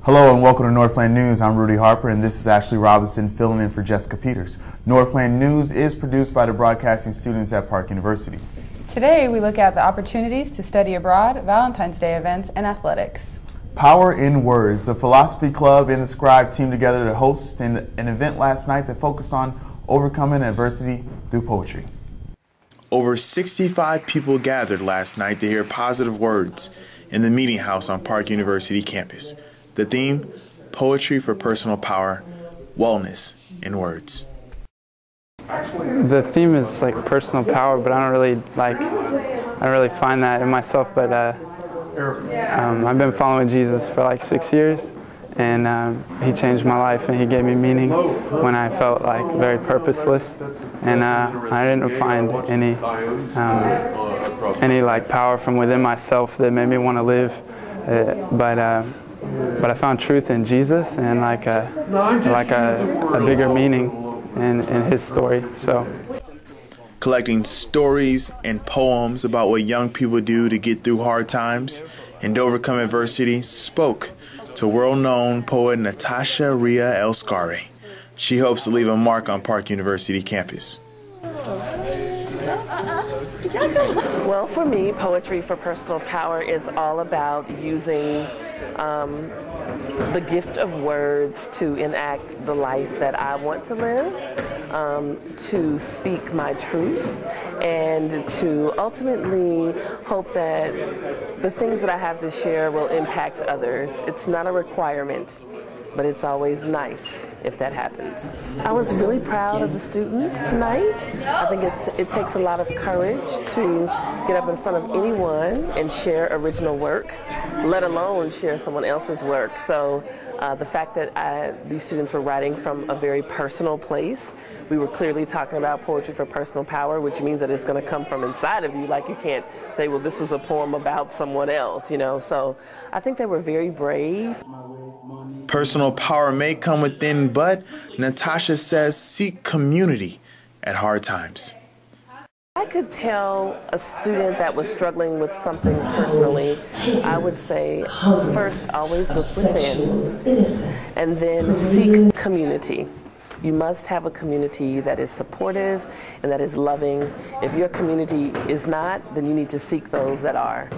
Hello and welcome to Northland News. I'm Rudy Harper and this is Ashley Robinson filling in for Jessica Peters. Northland News is produced by the broadcasting students at Park University. Today we look at the opportunities to study abroad, Valentine's Day events, and athletics. Power in Words. The Philosophy Club and the Scribe teamed together to host an event last night that focused on overcoming adversity through poetry. Over 65 people gathered last night to hear positive words in the meeting house on Park University campus. The theme, Poetry for Personal Power, Wellness in Words. The theme is like personal power, but I don't really find that in myself, but I've been following Jesus for like 6 years, and he changed my life and he gave me meaning when I felt like very purposeless, and I didn't find any like power from within myself that made me want to live, but I found truth in Jesus and like a bigger meaning in his story. So, collecting stories and poems about what young people do to get through hard times and overcome adversity, spoke to world-known poet Natasha Ria Elscari. She hopes to leave a mark on Park University campus. Well, for me, Poetry for Personal Power is all about using the gift of words to enact the life that I want to live, to speak my truth, and to ultimately hope that the things that I have to share will impact others. It's not a requirement, but it's always nice if that happens. I was really proud of the students tonight. I think it takes a lot of courage to get up in front of anyone and share original work, let alone share someone else's work. So the fact that these students were writing from a very personal place, we were clearly talking about poetry for personal power, which means that it's going to come from inside of you. Like, you can't say, well, this was a poem about someone else, you know. So I think they were very brave. Personal power may come within, but Natasha says seek community at hard times. I could tell a student that was struggling with something personally, I would say, first, always look within, and then seek community. You must have a community that is supportive and that is loving. If your community is not, then you need to seek those that are.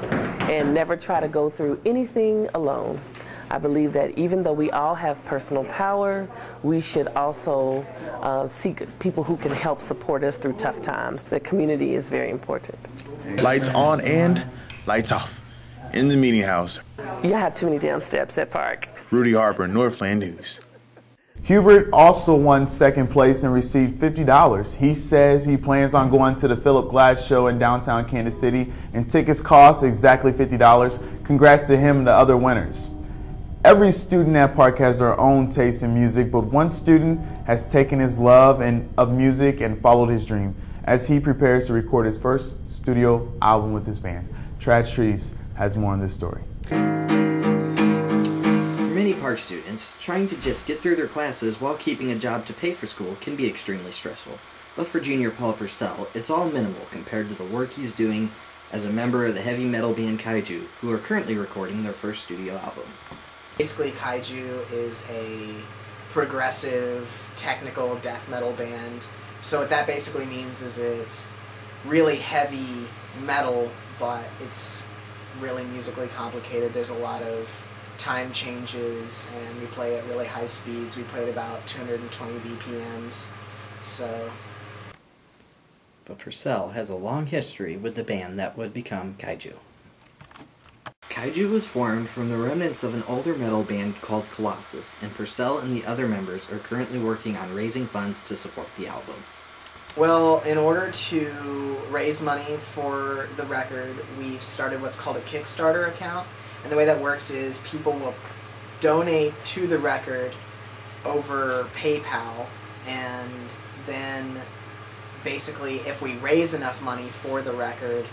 And never try to go through anything alone. I believe that even though we all have personal power, we should also seek people who can help support us through tough times. The community is very important. Lights on and lights off in the meeting house. You have too many damn steps at Park. Rudy Harper, Northland News. Hubert also won second place and received $50. He says he plans on going to the Philip Glass show in downtown Kansas City, and tickets cost exactly $50. Congrats to him and the other winners. Every student at Park has their own taste in music, but one student has taken his love of music and followed his dream as he prepares to record his first studio album with his band. Trad Trees has more on this story. For many Park students, trying to just get through their classes while keeping a job to pay for school can be extremely stressful. But for junior Paul Purcell, it's all minimal compared to the work he's doing as a member of the heavy metal band Kaiju, who are currently recording their first studio album. Basically, Kaiju is a progressive, technical death metal band. So what that basically means is it's really heavy metal, but it's really musically complicated. There's a lot of time changes, and we play at really high speeds. We play at about 220 BPMs, so... But Purcell has a long history with the band that would become Kaiju. Kaiju was formed from the remnants of an older metal band called Colossus, and Purcell and the other members are currently working on raising funds to support the album. Well, in order to raise money for the record, we've started what's called a Kickstarter account, and the way that works is people will donate to the record over PayPal, and then basically if we raise enough money for the record,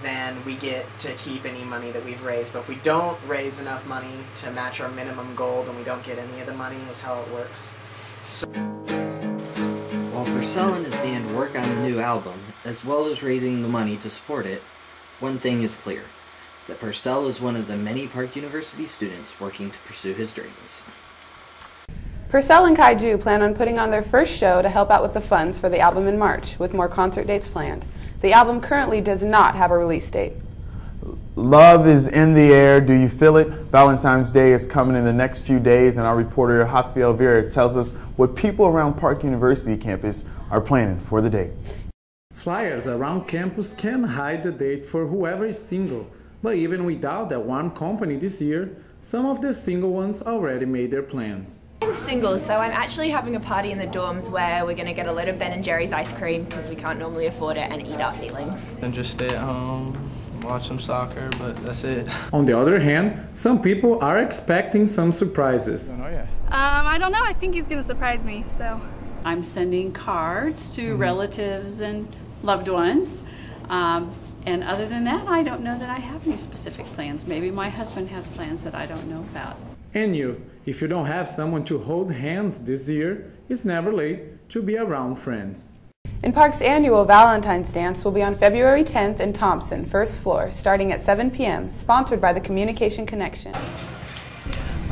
then we get to keep any money that we've raised. But if we don't raise enough money to match our minimum goal, then we don't get any of the money, is how it works. So while Purcell and his band work on the new album, as well as raising the money to support it, one thing is clear. that Purcell is one of the many Park University students working to pursue his dreams. Purcell and Kaiju plan on putting on their first show to help out with the funds for the album in March, with more concert dates planned. The album currently does not have a release date. Love is in the air. Do you feel it? Valentine's Day is coming in the next few days, and our reporter Rafael Vera tells us what people around Park University campus are planning for the day. Flyers around campus can hide the date for whoever is single, but even without that one company this year, some of the single ones already made their plans. I'm single, so I'm actually having a party in the dorms where we're going to get a load of Ben & Jerry's ice cream because we can't normally afford it, and eat our feelings. And just stay at home, watch some soccer, but that's it. On the other hand, some people are expecting some surprises. I don't know. I think he's going to surprise me, so. I'm sending cards to relatives and loved ones. And other than that, I don't know that I have any specific plans. Maybe my husband has plans that I don't know about. And you, if you don't have someone to hold hands this year, it's never late to be around friends. In Park's annual Valentine's Dance will be on February 10th in Thompson, first floor, starting at 7 p.m., sponsored by the Communication Connection.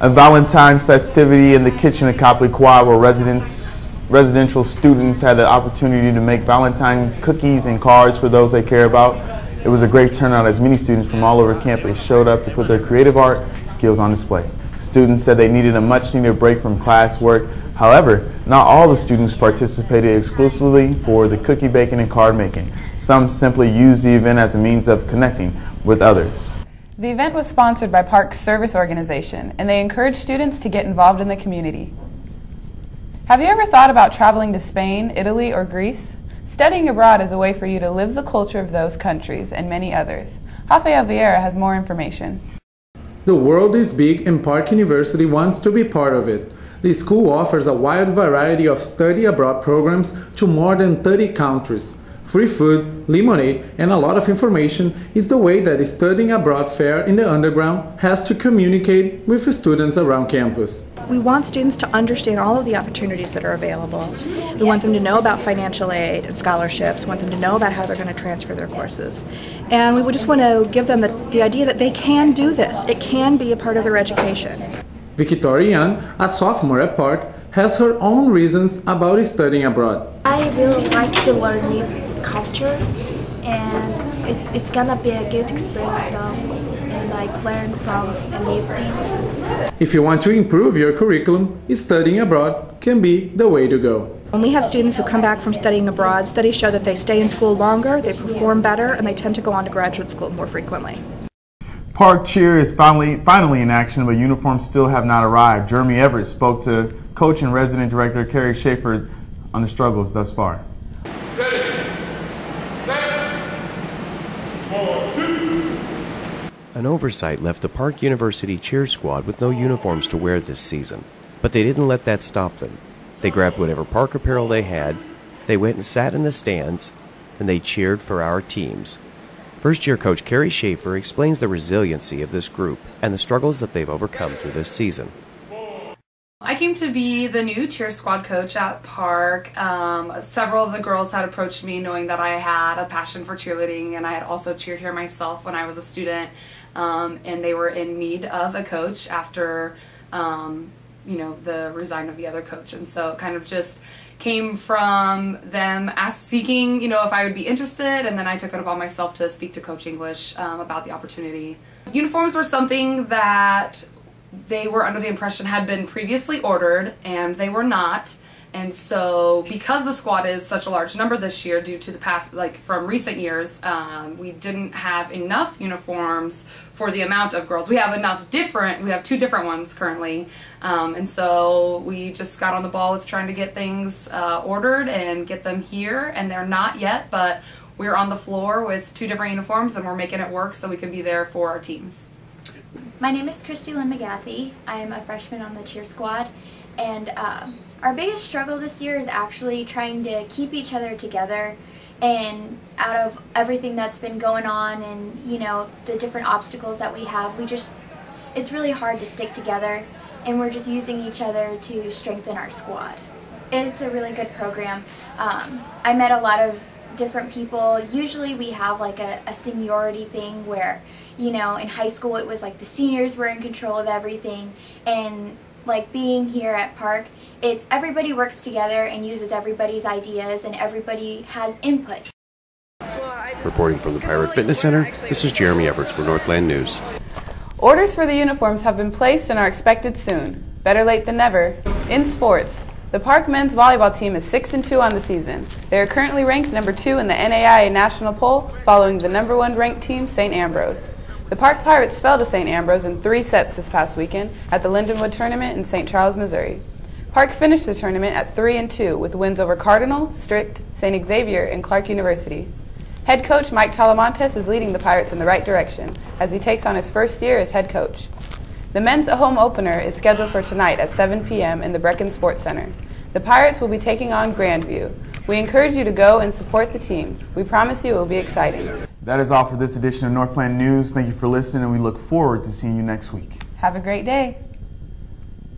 A Valentine's festivity in the kitchen of Copley Quad, where residential students had the opportunity to make Valentine's cookies and cards for those they care about. It was a great turnout as many students from all over campus showed up to put their creative art skills on display. Students said they needed a much-needed break from classwork. However, not all the students participated exclusively for the cookie baking and card making. Some simply used the event as a means of connecting with others. The event was sponsored by Park's service organization, and they encourage students to get involved in the community. Have you ever thought about traveling to Spain, Italy, or Greece? Studying abroad is a way for you to live the culture of those countries and many others. Rafael Vieira has more information. The world is big and Park University wants to be part of it. The school offers a wide variety of study abroad programs to more than 30 countries. Free food, lemonade, and a lot of information is the way that Studying Abroad Fair in the Underground has to communicate with students around campus. We want students to understand all of the opportunities that are available. We want them to know about financial aid and scholarships. We want them to know about how they're going to transfer their courses. And we would just want to give them the idea that they can do this. It can be a part of their education. Victoria Yan, a sophomore at Park, has her own reasons about studying abroad. I really like to learn new culture, and it's gonna be a good experience though, and like learn from new things. If you want to improve your curriculum, studying abroad can be the way to go. When we have students who come back from studying abroad, studies show that they stay in school longer, they perform better, and they tend to go on to graduate school more frequently. Park cheer is finally in action, but uniforms still have not arrived. Jeremy Everett spoke to coach and resident director Carrie Schaefer on the struggles thus far. An oversight left the Park University cheer squad with no uniforms to wear this season, but they didn't let that stop them. They grabbed whatever Park apparel they had, they went and sat in the stands, and they cheered for our teams. First-year coach Carrie Schaefer explains the resiliency of this group and the struggles that they've overcome through this season. I came to be the new cheer squad coach at Park. Several of the girls had approached me knowing that I had a passion for cheerleading, and I had also cheered here myself when I was a student, and they were in need of a coach after the resign of the other coach. And so it kind of just came from them seeking, if I would be interested, and then I took it upon myself to speak to Coach English about the opportunity. Uniforms were something that they were under the impression had been previously ordered, and they were not. And so because the squad is such a large number this year due to the past, from recent years, we didn't have enough uniforms for the amount of girls. We have two different ones currently. And so we just got on the ball with trying to get things ordered and get them here, and they're not yet, but we're on the floor with two different uniforms and we're making it work so we can be there for our teams. My name is Christy Lynn McGathy. I'm a freshman on the cheer squad, and our biggest struggle this year is actually trying to keep each other together, and out of everything that's been going on and the different obstacles that we have, it's really hard to stick together, and we're just using each other to strengthen our squad. It's a really good program. I met a lot of different people. Usually we have like a seniority thing where you know, in high school it was like the seniors were in control of everything, and like being here at Park, it's everybody works together and uses everybody's ideas and everybody has input. Reporting from the Pirate Fitness Center, this is Jeremy Everts for Northland News. Orders for the uniforms have been placed and are expected soon. Better late than never. In sports, the Park men's volleyball team is 6-2 on the season. They are currently ranked number 2 in the NAIA national poll, following the number 1 ranked team, St. Ambrose. The Park Pirates fell to St. Ambrose in 3 sets this past weekend at the Lindenwood Tournament in St. Charles, Missouri. Park finished the tournament at 3-2 with wins over Cardinal, Strict, St. Xavier, and Clark University. Head coach Mike Talamontes is leading the Pirates in the right direction as he takes on his first year as head coach. The men's home opener is scheduled for tonight at 7 p.m. in the Brecken Sports Center. The Pirates will be taking on Grandview. We encourage you to go and support the team. We promise you it will be exciting. That is all for this edition of Northland News. Thank you for listening, and we look forward to seeing you next week. Have a great day.